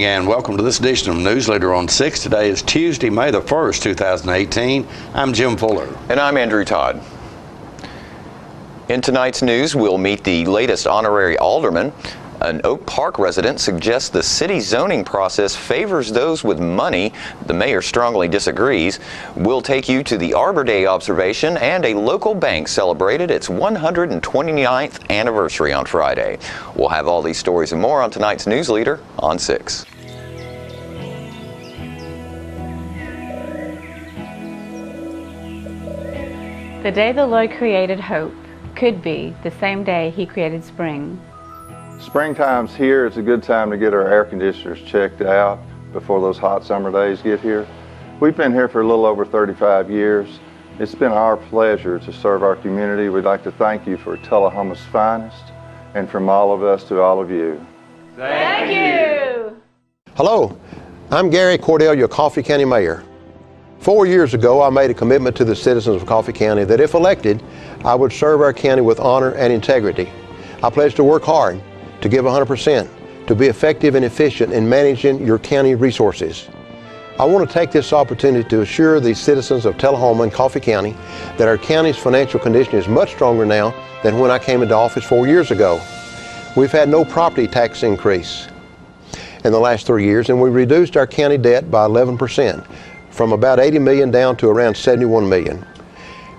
and welcome to this edition of Newsleader on 6. Today is Tuesday, May the 1st, 2018. I'm Jim Fuller. And I'm Andrew Todd. In tonight's news, we'll meet the latest honorary alderman. An Oak Park resident suggests the city zoning process favors those with money. The mayor strongly disagrees. We'll take you to the Arbor Day observation, and a local bank celebrated its 129th anniversary on Friday. We'll have all these stories and more on tonight's Newsleader on 6. The day the Lord created hope could be the same day He created spring. Springtime's here. It's a good time to get our air conditioners checked out before those hot summer days get here. We've been here for a little over 35 years. It's been our pleasure to serve our community. We'd like to thank you for Tullahoma's finest, and from all of us to all of you. Thank you! Hello, I'm Gary Cordell, your Coffee County Mayor. 4 years ago, I made a commitment to the citizens of Coffee County that if elected, I would serve our county with honor and integrity. I pledge to work hard, to give 100%, to be effective and efficient in managing your county resources. I want to take this opportunity to assure the citizens of Tullahoma and Coffee County that our county's financial condition is much stronger now than when I came into office 4 years ago. We've had no property tax increase in the last 3 years, and we reduced our county debt by 11%, from about $80 million down to around $71 million.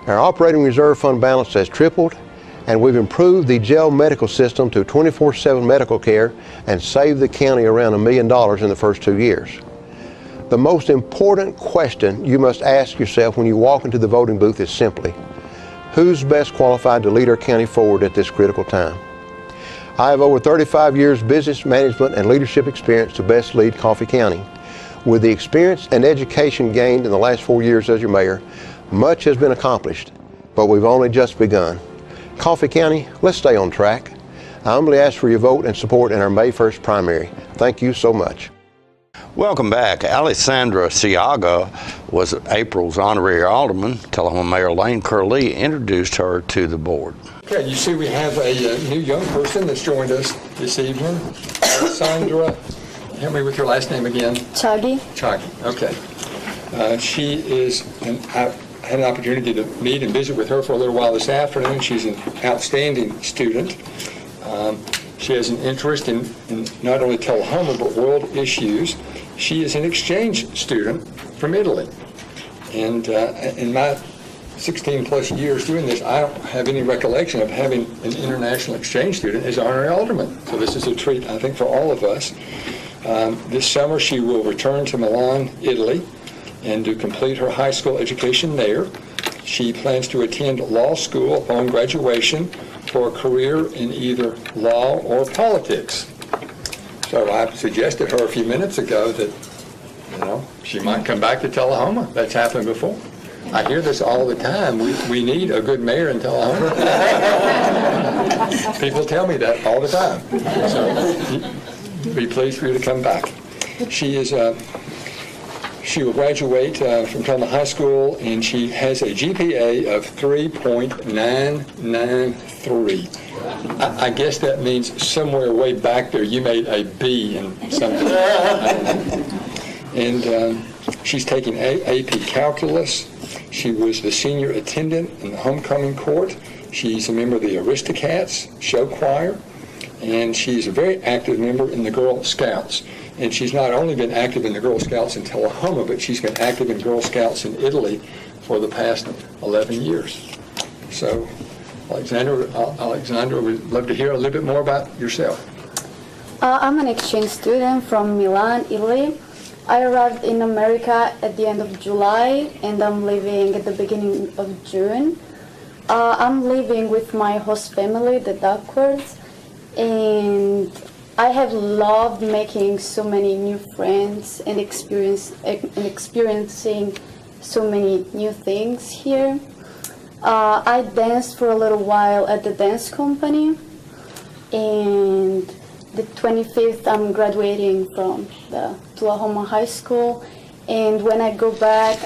Our operating reserve fund balance has tripled, and we've improved the jail medical system to 24/7 medical care and saved the county around $1 million in the first 2 years. The most important question you must ask yourself when you walk into the voting booth is simply, who's best qualified to lead our county forward at this critical time? I have over 35 years business management and leadership experience to best lead Coffee County. With the experience and education gained in the last 4 years as your mayor, much has been accomplished, but we've only just begun. Coffee County, let's stay on track. I humbly ask for your vote and support in our May 1st primary. Thank you so much. Welcome back. Alessandra Siaga was April's honorary alderman. Tullahoma Mayor Lane Curley introduced her to the board. Okay, you see we have a new young person that's joined us this evening. Alessandra, help me with your last name again. Chaggy. Chaggy, okay. She is I had an opportunity to meet and visit with her for a little while this afternoon. She's an outstanding student. She has an interest in not only Tullahoma but world issues. She is an exchange student from Italy. And in my 16 plus years doing this, I don't have any recollection of having an international exchange student as honorary alderman. So this is a treat, I think, for all of us. This summer she will return to Milan, Italy, and to complete her high school education there. She plans to attend law school upon graduation for a career in either law or politics. So I suggested her a few minutes ago that, she might come back to Tullahoma. That's happened before. I hear this all the time. We need a good mayor in Tullahoma. People tell me that all the time. So be pleased for you to come back. She will graduate from Tullahoma High School, and she has a GPA of 3.993. I guess that means somewhere way back there you made a B in something. And she's taking AP Calculus. She was the senior attendant in the homecoming court. She's a member of the Aristocats show choir, and she's a very active member in the Girl Scouts. And she's not only been active in the Girl Scouts in Tullahoma, but she's been active in Girl Scouts in Italy for the past 11 years. So, Alexandra, we'd love to hear a little bit more about yourself. I'm an exchange student from Milan, Italy. I arrived in America at the end of July, and I'm leaving at the beginning of June. I'm living with my host family, the Duckworths, and I have loved making so many new friends and experiencing so many new things here. I danced for a little while at the dance company, and the 25th I'm graduating from the Tullahoma High School, and when I go back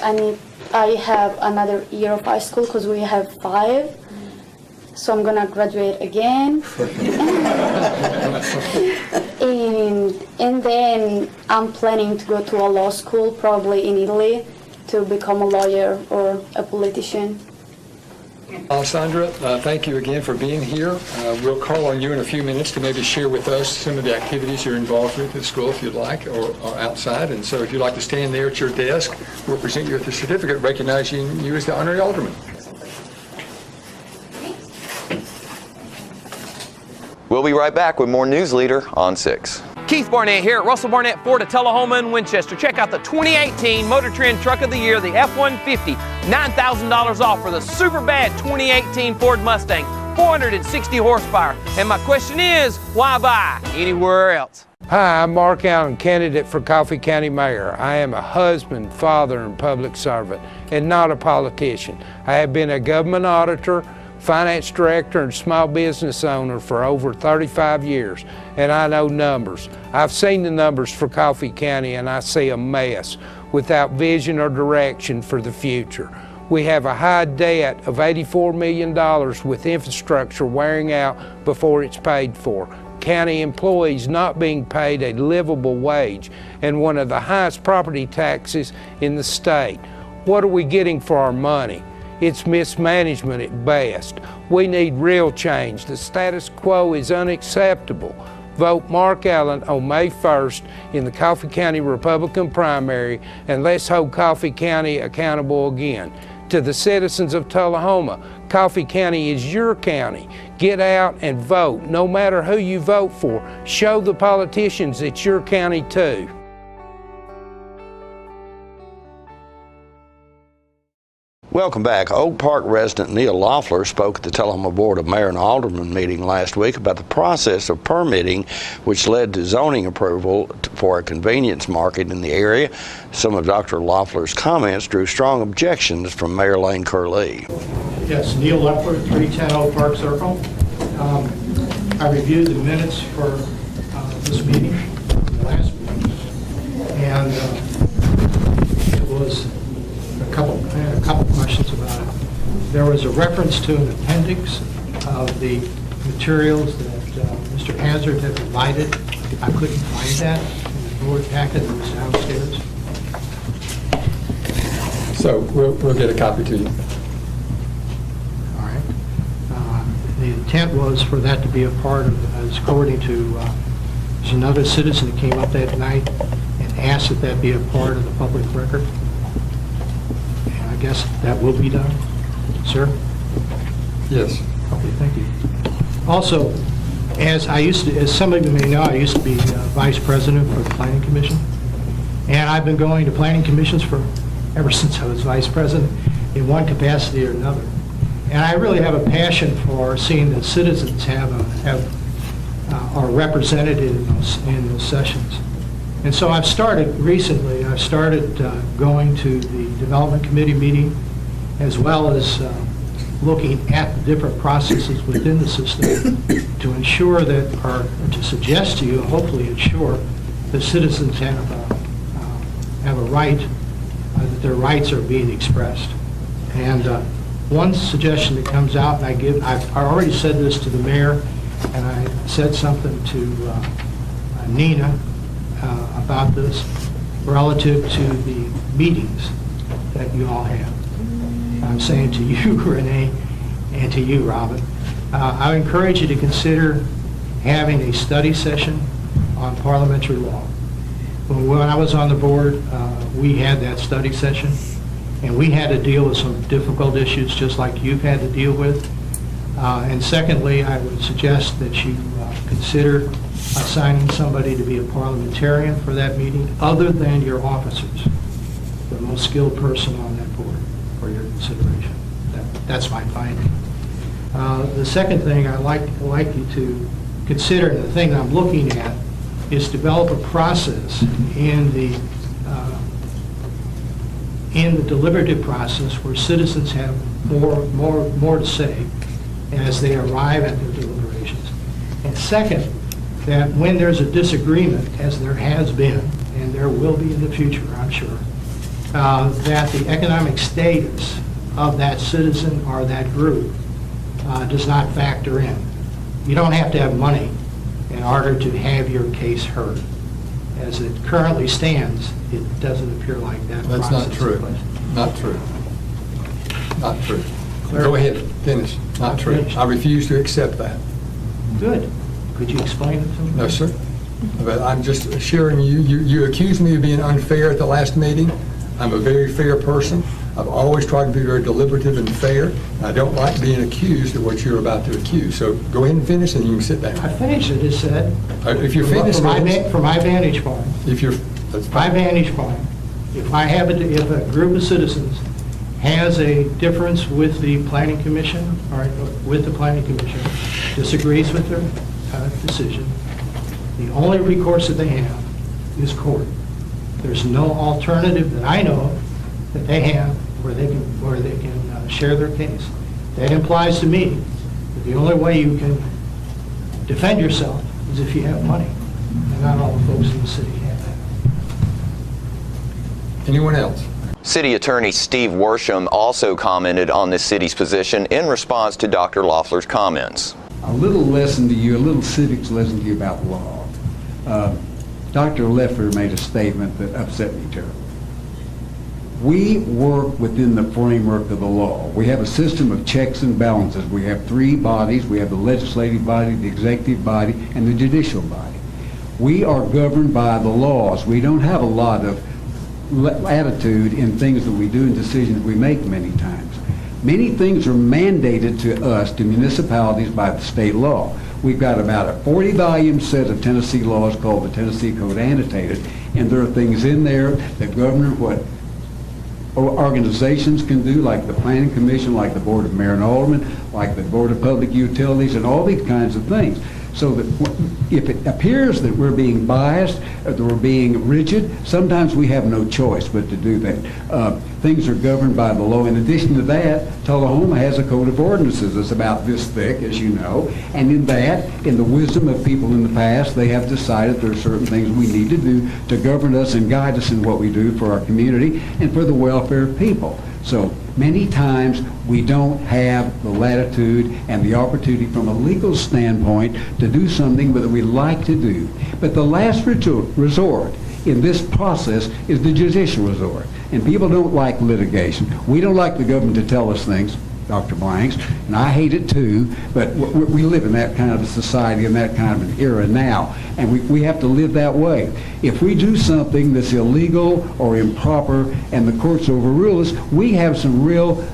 I have another year of high school because we have 5. So I'm gonna graduate again. And And then I'm planning to go to a law school, probably in Italy, to become a lawyer or a politician. Alessandra, thank you again for being here. We'll call on you in a few minutes to maybe share with us some of the activities you're involved with at school, if you'd like, or outside. And so if you'd like to stand there at your desk, we'll present you with a certificate recognizing you as the honorary alderman. We'll be right back with more Newsleader on 6. Keith Barnett here at Russell Barnett Ford at Tullahoma and Winchester. Check out the 2018 Motor Trend Truck of the Year, the F-150. $9,000 off for the super bad 2018 Ford Mustang. 460 horsepower. And my question is, why buy anywhere else? Hi, I'm Mark Allen, candidate for Coffee County Mayor. I am a husband, father, and public servant, and not a politician. I have been a government auditor, finance director, and small business owner for over 35 years, and I know numbers. I've seen the numbers for Coffee County, and I see a mess without vision or direction for the future. We have a high debt of $84 million with infrastructure wearing out before it's paid for. County employees not being paid a livable wage, and one of the highest property taxes in the state. What are we getting for our money? It's mismanagement at best. We need real change. The status quo is unacceptable. Vote Mark Allen on May 1st in the Coffee County Republican primary, and let's hold Coffee County accountable again. To the citizens of Tullahoma, Coffee County is your county. Get out and vote. No matter who you vote for, show the politicians it's your county too. Welcome back. Oak Park resident Neil Loeffler spoke at the Tullahoma Board of Mayor and Alderman meeting last week about the process of permitting, which led to zoning approval for a convenience market in the area. Some of Dr. Loeffler's comments drew strong objections from Mayor Lane Curlee. Yes, Neil Loeffler, 310 Oak Park Circle. I reviewed the minutes for this meeting, the last meeting, and it was I had a couple questions about it. There was a reference to an appendix of the materials that Mr. Hazard had provided. I couldn't find that in the board packet that was downstairs. So we'll get a copy to you. All right. The intent was for that to be a part of, as according to, there's another citizen that came up that night and asked that that be a part of the public record. I guess that will be done, sir? Yes. Okay, thank you. Also, as some of you may know, I used to be vice president for the Planning Commission, and I've been going to planning commissions ever since I was vice president in one capacity or another. And I really have a passion for seeing that citizens are represented in those sessions. And so I've started going to the development committee meeting, as well as looking at the different processes within the system to ensure that, or to suggest to you, hopefully ensure that citizens have a right, that their rights are being expressed. And one suggestion that comes out, and I've already said this to the mayor, and I said something to Nina about this relative to the meetings that you all have. I'm saying to you, Renee, and to you, Robin, I encourage you to consider having a study session on parliamentary law. When I was on the board, we had that study session, and we had to deal with some difficult issues just like you've had to deal with. And secondly, I would suggest that you consider assigning somebody to be a parliamentarian for that meeting other than your officers, the most skilled person on that board for your consideration. That's my finding. The second thing I'd like you to consider, and the thing I'm looking at, is develop a process in the deliberative process where citizens have more to say as they arrive at their deliberations. And second, that when there's a disagreement, as there has been, and there will be in the future, I'm sure, that the economic status of that citizen or that group does not factor in. You don't have to have money in order to have your case heard. as it currently stands, it doesn't appear like that That's process not true. is in place. Not true. Not true. Clear. Go ahead, finish. Not true. Finish. I refuse to accept that. Good. Could you explain it to me? No, sir. But I'm just assuring you, you accused me of being unfair at the last meeting. I'm a very fair person. I've always tried to be very deliberative and fair. I don't like being accused of what you're about to accuse. So go ahead and finish, and you can sit down. I finished, I just said. If you're finished, From my vantage point. if you're, that's My fine. vantage point, if a group of citizens has a difference with the planning commission, or with the planning commission, disagrees with their decision, the only recourse that they have is court. There's no alternative that I know of that they have where they can share their case. That implies to me that the only way you can defend yourself is if you have money, and not all the folks in the city have that. Anyone else? City Attorney Steve Worsham also commented on the city's position in response to Dr. Loeffler's comments. A little lesson to you, a little civics lesson to you about law. Dr. Loeffler made a statement that upset me terribly. We work within the framework of the law. We have a system of checks and balances. We have three bodies. We have the legislative body, the executive body, and the judicial body. We are governed by the laws. We don't have a lot of latitude in things that we do and decisions we make many times. Many things are mandated to us, to municipalities, by the state law. We've got about a 40-volume set of Tennessee laws called the Tennessee Code Annotated, and there are things in there that govern what organizations can do, like the Planning Commission, like the Board of Mayor and Aldermen, like the Board of Public Utilities, and all these kinds of things. So that if it appears that we're being biased, or that we're being rigid, sometimes we have no choice but to do that. Things are governed by the law. In addition to that, Tullahoma has a code of ordinances that's about this thick, as you know, and in that, in the wisdom of people in the past, they have decided there are certain things we need to do to govern us and guide us in what we do for our community and for the welfare of people. So many times we don't have the latitude and the opportunity from a legal standpoint to do something that we like to do. But the last resort in this process is the judicial resort. And people don't like litigation. We don't like the government to tell us things, Dr. Blanks, and I hate it too, but we live in that kind of a society and that kind of an era now, and we have to live that way. If we do something that's illegal or improper and the courts overrule us, we have some real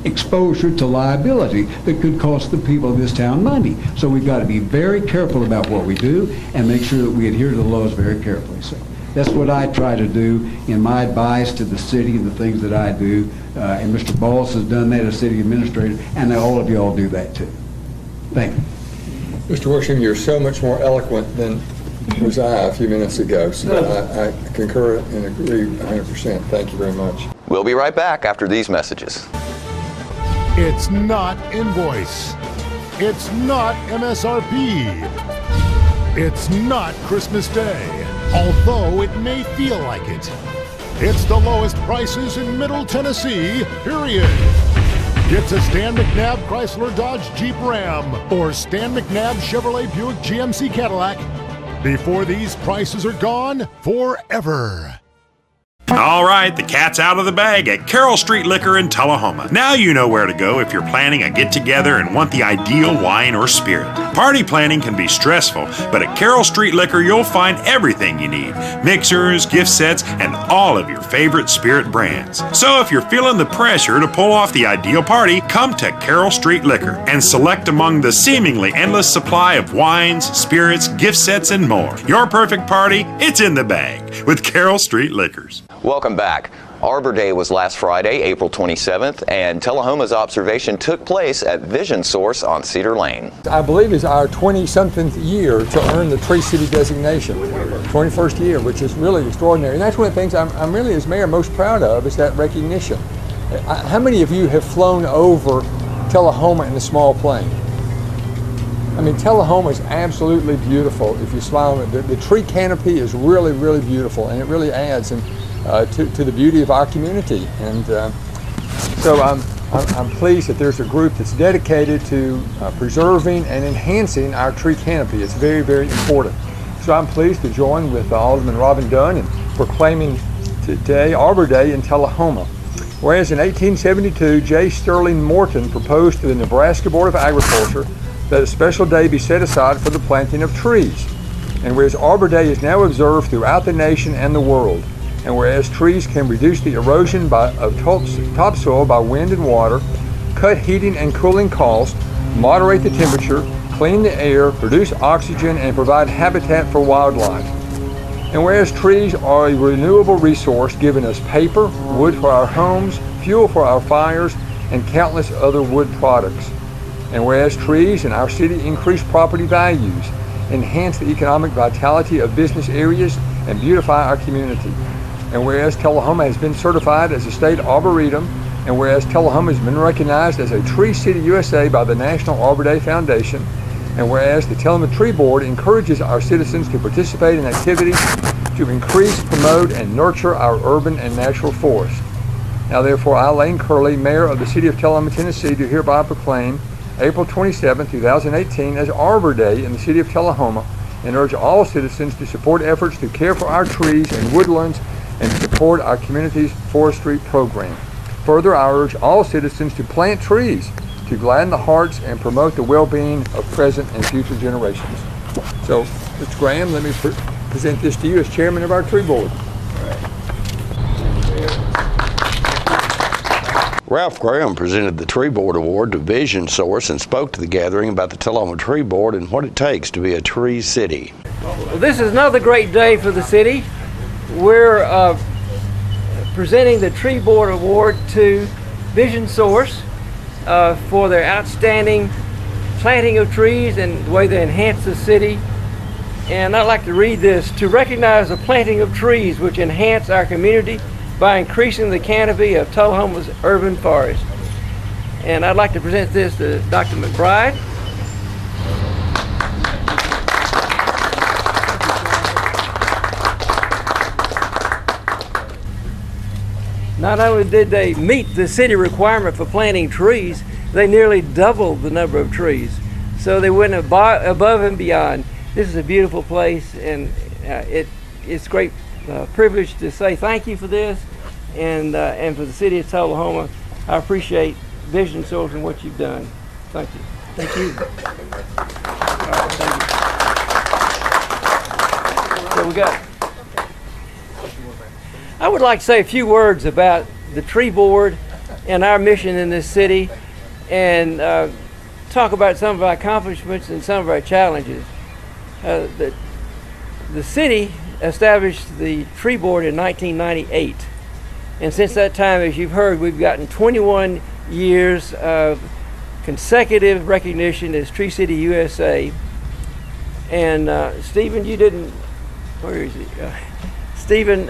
exposure to liability that could cost the people of this town money. So we've got to be very careful about what we do and make sure that we adhere to the laws very carefully. So that's what I try to do in my advice to the city and the things that I do. And Mr. Balls has done that as city administrator, and all of you all do that too. Thank you. Mr. Worsham, you're so much more eloquent than was I a few minutes ago, so I concur and agree 100%. Thank you very much. We'll be right back after these messages. It's not invoice. It's not MSRP. It's not Christmas Day, although it may feel like it. It's the lowest prices in Middle Tennessee, period. Get to Stan McNabb Chrysler Dodge Jeep Ram or Stan McNabb Chevrolet Buick GMC Cadillac before these prices are gone forever. All right, the cat's out of the bag at Carroll Street Liquor in Tullahoma. Now you know where to go if you're planning a get-together and want the ideal wine or spirit. Party planning can be stressful, but at Carroll Street Liquor you'll find everything you need. Mixers, gift sets, and all of your favorite spirit brands. So if you're feeling the pressure to pull off the ideal party, come to Carroll Street Liquor and select among the seemingly endless supply of wines, spirits, gift sets, and more. Your perfect party, it's in the bag with Carroll Street Liquors. Welcome back. Arbor Day was last Friday, April 27th, and Tullahoma's observation took place at Vision Source on Cedar Lane. I believe it's our 20-something year to earn the Tree City designation, 21st year, which is really extraordinary. And that's one of the things I'm really, as mayor, most proud of, is that recognition. How many of you have flown over Tullahoma in a small plane? I mean, Tullahoma is absolutely beautiful if you smile on it. The tree canopy is really, really beautiful, and it really adds to the beauty of our community. And so I'm pleased that there's a group that's dedicated to preserving and enhancing our tree canopy. It's very, very important. So I'm pleased to join with Alderman Robin Dunn in proclaiming today Arbor Day in Tullahoma. Whereas in 1872, J. Sterling Morton proposed to the Nebraska Board of Agriculture that a special day be set aside for the planting of trees. And whereas Arbor Day is now observed throughout the nation and the world, and whereas trees can reduce the erosion of topsoil by wind and water, cut heating and cooling costs, moderate the temperature, clean the air, produce oxygen, and provide habitat for wildlife. And whereas trees are a renewable resource giving us paper, wood for our homes, fuel for our fires, and countless other wood products. And whereas trees in our city increase property values, enhance the economic vitality of business areas, and beautify our community. And whereas Tullahoma has been certified as a state arboretum, and whereas Tullahoma has been recognized as a Tree City USA by the National Arbor Day Foundation, and whereas the Tullahoma Tree Board encourages our citizens to participate in activities to increase, promote, and nurture our urban and natural forests. Now therefore, I, Lane Curley, Mayor of the City of Tullahoma, Tennessee, do hereby proclaim April 27, 2018 as Arbor Day in the City of Tullahoma, and urge all citizens to support efforts to care for our trees and woodlands and support our community's forestry program. Further, I urge all citizens to plant trees to gladden the hearts and promote the well-being of present and future generations. So, Mr. Graham, let me present this to you as chairman of our tree board. Ralph Graham presented the Tree Board Award to Vision Source and spoke to the gathering about the Tullahoma Tree Board and what it takes to be a tree city. Well, this is another great day for the city. We're presenting the Tree Board Award to Vision Source for their outstanding planting of trees and the way they enhance the city. And I'd like to read this: to recognize the planting of trees which enhance our community by increasing the canopy of Tullahoma's urban forest. And I'd like to present this to Dr. McBride. Not only did they meet the city requirement for planting trees, they nearly doubled the number of trees. So they went above and beyond. This is a beautiful place, and it's a great privilege to say thank you for this, and for the city of Tullahoma. I appreciate Vision Source and what you've done. Thank you. Thank you. All right, thank you. So we got. I would like to say a few words about the Tree Board and our mission in this city, and talk about some of our accomplishments and some of our challenges. The city established the Tree Board in 1998, and since that time, as you've heard, we've gotten 21 years of consecutive recognition as Tree City USA. And Stephen, you didn't, where is he? Stephen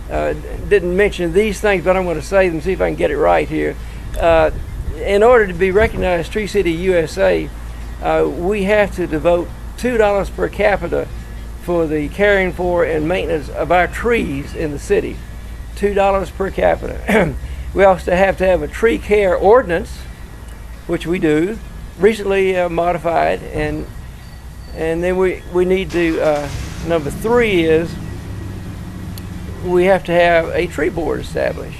didn't mention these things, but I'm going to say them, see if I can get it right here. In order to be recognized as Tree City USA, we have to devote $2 per capita for the caring for and maintenance of our trees in the city. $2 per capita. We also have to have a tree care ordinance, which we do, recently modified, and then we need to, number 3 is we have to have a tree board established.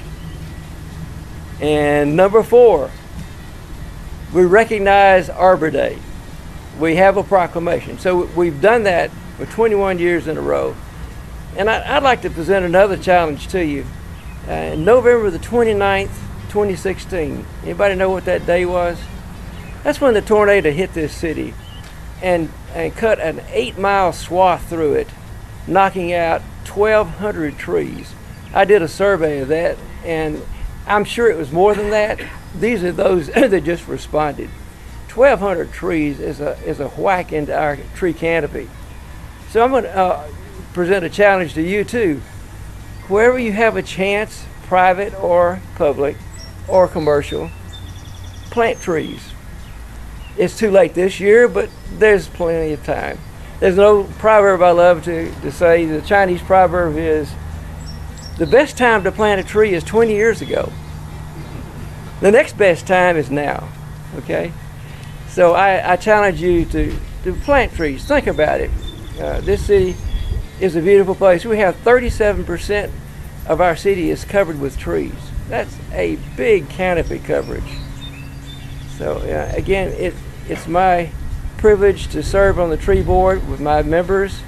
And number 4, we recognize Arbor Day. We have a proclamation. So we've done that for 21 years in a row. And I'd like to present another challenge to you. November the 29th, 2016. Anybody know what that day was? That's when the tornado hit this city and cut an 8-mile swath through it, knocking out 1,200 trees. I did a survey of that, and I'm sure it was more than that. These are those that just responded. 1,200 trees is a whack into our tree canopy. So I'm going to present a challenge to you too. Wherever you have a chance, private or public or commercial, plant trees. It's too late this year, but there's plenty of time. There's no proverb I love to say. The Chinese proverb is, the best time to plant a tree is 20 years ago. The next best time is now, okay? So I challenge you to plant trees. Think about it. This city is a beautiful place. We have 37% of our city is covered with trees. That's a big canopy coverage. So again, it's my privilege to serve on the tree board with my members,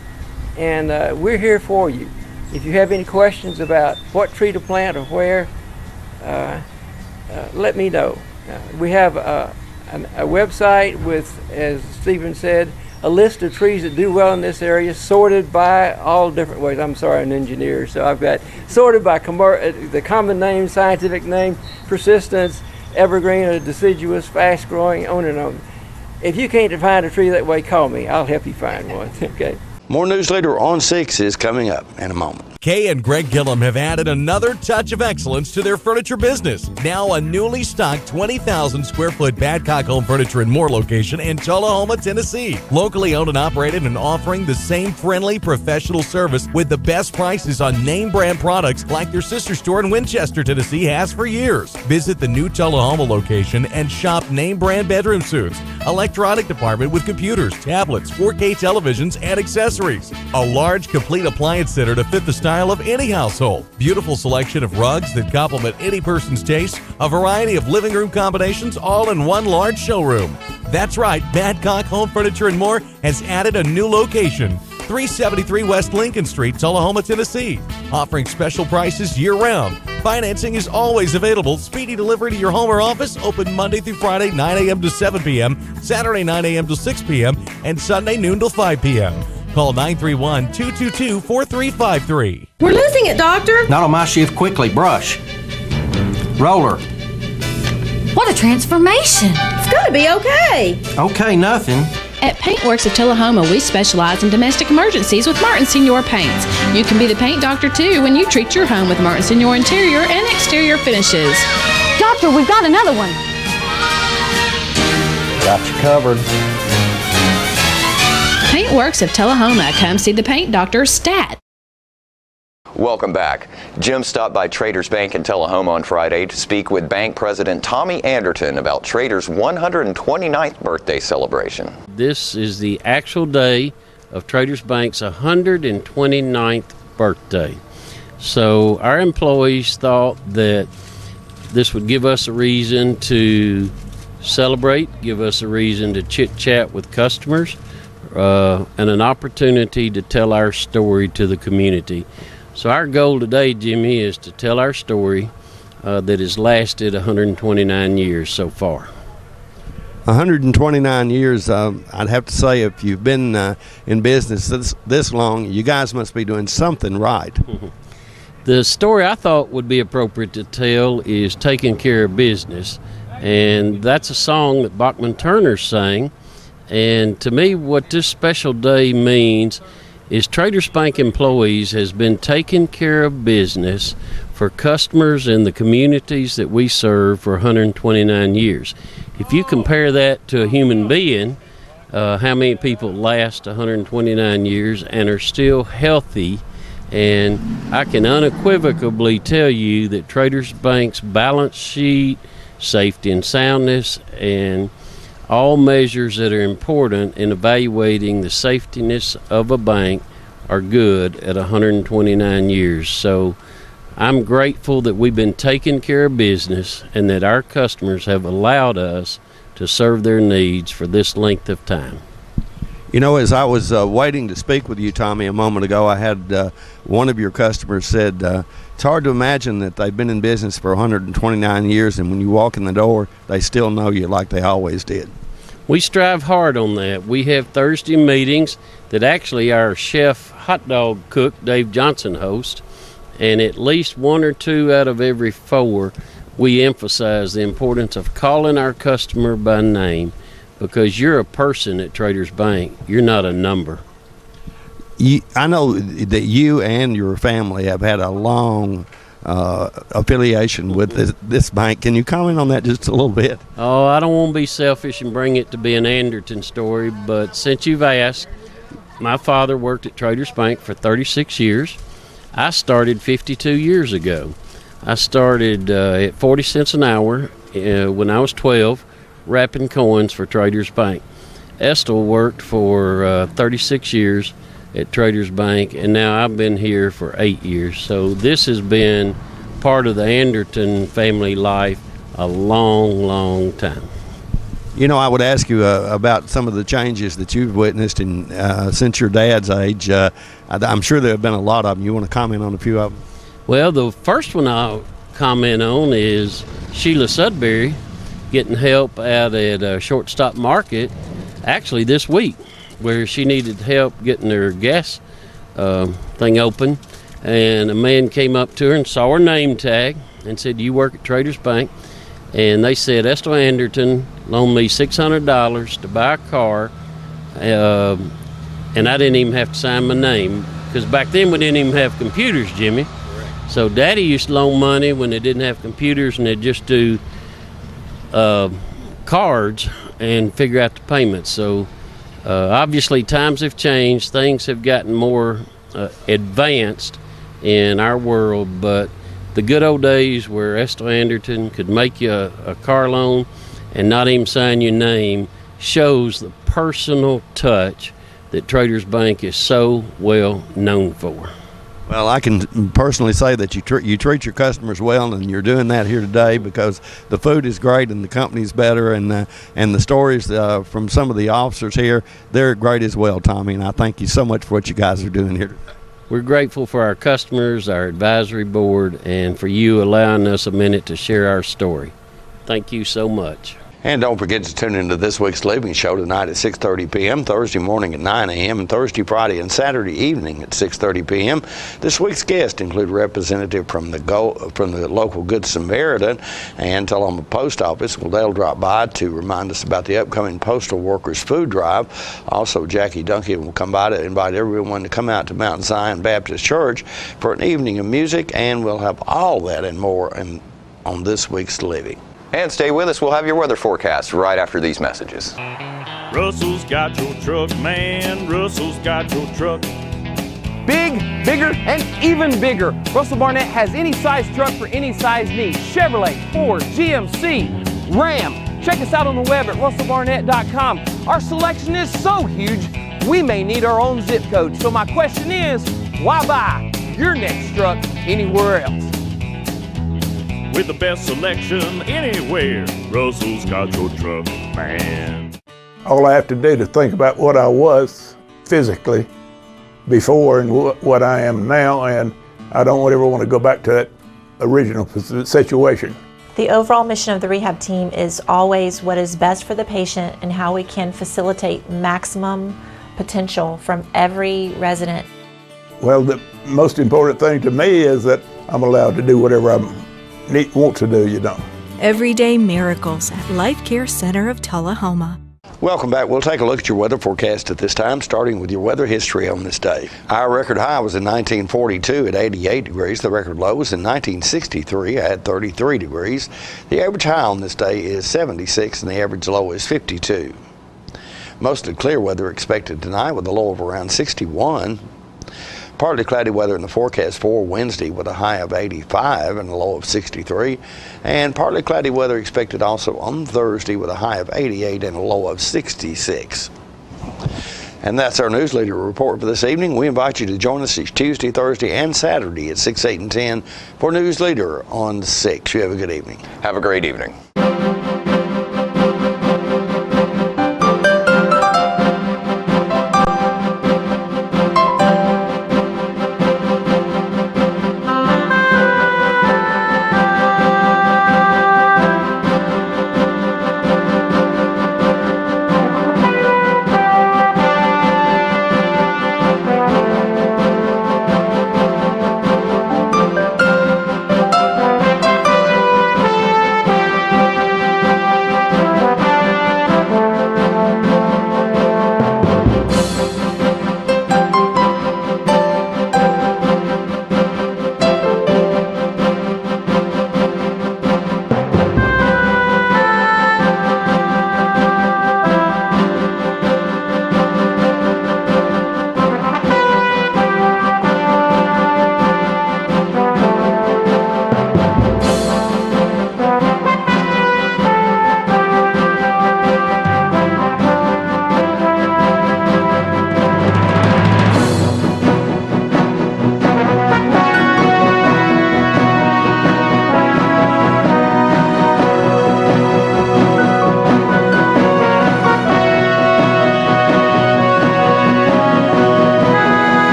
and we're here for you. If you have any questions about what tree to plant or where, let me know. We have a website with, as Stephen said, a list of trees that do well in this area, sorted by all different ways. I'm sorry, I'm an engineer, so I've got sorted by the common name, scientific name, persistence, evergreen, deciduous, fast growing, on and on. If you can't find a tree that way, call me. I'll help you find one. Okay. More Newsleader on 6 is coming up in a moment. Kay and Greg Gillum have added another touch of excellence to their furniture business. Now a newly stocked 20,000 square foot Badcock Home Furniture and More location in Tullahoma, Tennessee. Locally owned and operated and offering the same friendly professional service with the best prices on name brand products like their sister store in Winchester, Tennessee has for years. Visit the new Tullahoma location and shop name brand bedroom suites, electronic department with computers, tablets, 4K televisions, and accessories. A large complete appliance center to fit the style of any household. Beautiful selection of rugs that complement any person's taste. A variety of living room combinations all in one large showroom. That's right, Badcock Home Furniture and More has added a new location. 373 West Lincoln Street, Tullahoma, Tennessee. Offering special prices year-round. Financing is always available. Speedy delivery to your home or office. Open Monday through Friday, 9 a.m. to 7 p.m., Saturday, 9 a.m. to 6 p.m., and Sunday, noon till 5 p.m. Call 931-222-4353. We're losing it, Doctor. Not on my shift. Quickly, brush. Roller. What a transformation. It's going to be okay. Okay, nothing. At Paintworks of Tullahoma, we specialize in domestic emergencies with Martin Senior Paints. You can be the paint doctor, too, when you treat your home with Martin Senior interior and exterior finishes. Doctor, we've got another one. Got you covered. Paintworks of Tullahoma. Come see the paint doctor, Stat. Welcome back. Jim stopped by Traders Bank in Tullahoma on Friday to speak with Bank President Tommy Anderton about Traders' 129th birthday celebration. This is the actual day of Traders Bank's 129th birthday. So our employees thought that this would give us a reason to celebrate, give us a reason to chit-chat with customers, and an opportunity to tell our story to the community. So our goal today, Jimmy, is to tell our story that has lasted 129 years so far. 129 years, I'd have to say, if you've been in business this long, you guys must be doing something right. The story I thought would be appropriate to tell is Taking Care of Business, and that's a song that Bachman Turner sang. And to me, what this special day means is Traders Bank employees has been taking care of business for customers in the communities that we serve for 129 years. If you compare that to a human being, how many people last 129 years and are still healthy? And I can unequivocally tell you that Traders Bank's balance sheet, safety and soundness, and all measures that are important in evaluating the safetiness of a bank are good at 129 years. So I'm grateful that we've been taking care of business and that our customers have allowed us to serve their needs for this length of time. You know, as I was waiting to speak with you, Tommy, a moment ago, I had one of your customers said, it's hard to imagine that they've been in business for 129 years, and when you walk in the door, they still know you like they always did. We strive hard on that. We have Thursday meetings that actually our chef hot dog cook, Dave Johnson, hosts, and at least 1 or 2 out of every 4, we emphasize the importance of calling our customer by name, because you're a person at Traders Bank. You're not a number. I know that you and your family have had a long affiliation with this bank. Can you comment on that just a little bit? Oh, I don't want to be selfish and bring it to be an Anderton story, but since you've asked, my father worked at Traders Bank for 36 years. I started 52 years ago. I started at 40 cents an hour when I was 12, wrapping coins for Traders Bank. Estel worked for 36 years at Traders Bank, and now I've been here for 8 years. So this has been part of the Anderton family life a long, long time. You know, I would ask you about some of the changes that you've witnessed since your dad's age. I'm sure there have been a lot of them. You want to comment on a few of them? Well, the first one I'll comment on is Sheila Sudbury getting help out at Shortstop Market actually this week, where she needed help getting her gas thing open. And a man came up to her and saw her name tag and said, "You work at Traders Bank?" And they said, "Estill Anderton loaned me $600 to buy a car," and I didn't even have to sign my name, because back then we didn't even have computers, Jimmy. So Daddy used to loan money when they didn't have computers, and they'd just do cards and figure out the payments. So obviously times have changed, things have gotten more advanced in our world, but the good old days where Estill Anderton could make you a car loan and not even sign your name shows the personal touch that Traders Bank is so well known for. Well, I can personally say that you treat your customers well, and you're doing that here today, because the food is great and the company's better, and the stories from some of the officers here, they're great as well, Tommy, and I thank you so much for what you guys are doing here today. We're grateful for our customers, our advisory board, and for you allowing us a minute to share our story. Thank you so much. And don't forget to tune into this week's Living Show tonight at 6:30 p.m., Thursday morning at 9 a.m., and Thursday, Friday, and Saturday evening at 6:30 p.m. This week's guests include a representative from the local Good Samaritan and Tullahoma Post Office. Well, they'll drop by to remind us about the upcoming Postal Workers Food Drive. Also, Jackie Duncan will come by to invite everyone to come out to Mount Zion Baptist Church for an evening of music, and we'll have all that and more on this week's Living. And stay with us. We'll have your weather forecast right after these messages. Russell's got your truck, man. Russell's got your truck. Big, bigger, and even bigger. Russell Barnett has any size truck for any size need. Chevrolet, Ford, GMC, Ram. Check us out on the web at russellbarnett.com. Our selection is so huge, we may need our own zip code. So my question is, why buy your next truck anywhere else? With the best selection anywhere, Russell's got your truck, man. All I have to do to think about what I was physically before and what I am now, and I don't ever want to go back to that original situation. The overall mission of the rehab team is always what is best for the patient and how we can facilitate maximum potential from every resident. Well, the most important thing to me is that I'm allowed to do whatever I want to do, you know. Everyday miracles at Life Care Center of Tullahoma. Welcome back. We'll take a look at your weather forecast at this time, starting with your weather history on this day. Our record high was in 1942 at 88 degrees. The record low was in 1963 at 33 degrees. The average high on this day is 76 and the average low is 52. Mostly clear weather expected tonight with a low of around 61. Partly cloudy weather in the forecast for Wednesday with a high of 85 and a low of 63. And partly cloudy weather expected also on Thursday with a high of 88 and a low of 66. And that's our Newsleader report for this evening. We invite you to join us each Tuesday, Thursday, and Saturday at 6, 8, and 10 for Newsleader on 6. You have a good evening. Have a great evening.